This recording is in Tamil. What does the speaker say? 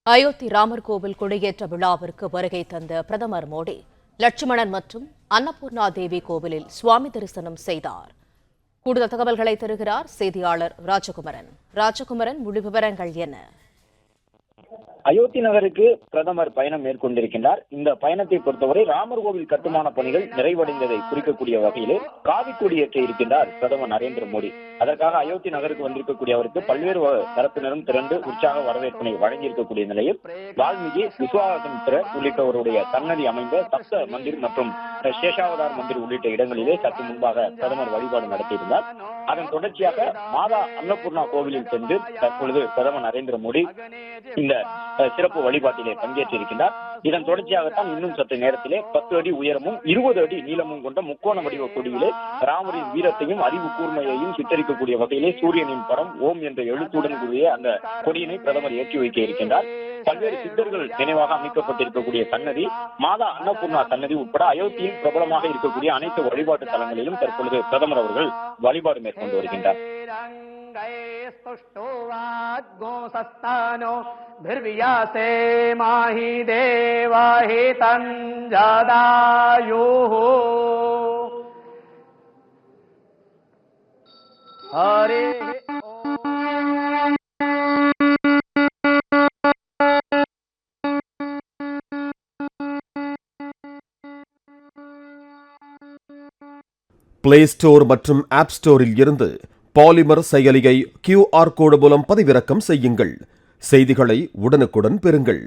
அயோத்தி ராமர் கோவில் கொடியேற்ற விழாவிற்கு வருகை தந்த பிரதமர் மோடி லட்சுமணன் மற்றும் அன்னபூர்ணா தேவி கோவிலில் சுவாமி தரிசனம் செய்தார். கூடுதல் தகவல்களை தருகிறார் செய்தியாளர் ராஜகுமரன். முழு விவரங்கள் என்ன? அயோத்தி நகருக்கு பிரதமர் பயணம் மேற்கொண்டிருக்கின்றார். இந்த பயணத்தை பொறுத்தவரை ராமர் கோவில் கட்டுமான பணிகள் நிறைவடைந்ததை குறிக்கக்கூடிய வகையிலே காவி கொடியேற்ற இருக்கின்றார் பிரதமர் நரேந்திர மோடி. அதற்காக அயோத்தி நகருக்கு வந்திருக்கக்கூடிய அவருக்கு பல்வேறு தரப்பினரும் திரண்டு உற்சாக வரவேற்பினை வழங்கியிருக்கக்கூடிய நிலையில் வால்மீகி, விஸ்வாமித்திரர் உள்ளிட்டவருடைய சன்னதி அமைந்த சப்த மந்திர் மற்றும் சேஷாவதார் மந்திர் உள்ளிட்ட இடங்களிலே சற்று முன்பாக பிரதமர் வழிபாடு நடத்தியிருந்தார். அதன் தொடர்ச்சியாக மாதா அன்னபூர்ணா கோவிலில் சென்று தற்பொழுது பிரதமர் நரேந்திர மோடி இந்த சிறப்பு வழிபாட்டிலே பங்கேற்றிருக்கின்றார். இதன் தொடர்ச்சியாகத்தான் இன்னும் சற்று நேரத்திலே 10 அடி உயரமும் 20 அடி நீளமும் கொண்ட முக்கோண வடிவ கொடியிலே ராமரின் வீரத்தையும் அறிவு கூர்மையையும் சித்தரிக்கக்கூடிய வகையிலே சூரியனின் படம் ஓம் என்ற எழுத்துடன் கூடிய அந்த கொடியினை பிரதமர் ஏற்றி வைக்க இருக்கின்றார். பல்வேறு சித்தர்கள் நினைவாக அமைக்கப்பட்டிருக்கக்கூடிய சன்னதி, மாதா அன்னபூர்ணா சன்னதி உட்பட அயோத்தியில் பிரபலமாக இருக்கக்கூடிய அனைத்து வழிபாட்டு தலங்களிலும் தற்பொழுது பிரதமர் அவர்கள் வழிபாடு மேற்கொண்டு வருகின்றார். பிளே ஸ்டோர் மற்றும் ஆப் ஸ்டோரில் இருந்து பாலிமர் செயலியை QR கோடு மூலம் பதிவிறக்கம் செய்யுங்கள். செய்திகளை உடனுக்குடன் பெறுங்கள்.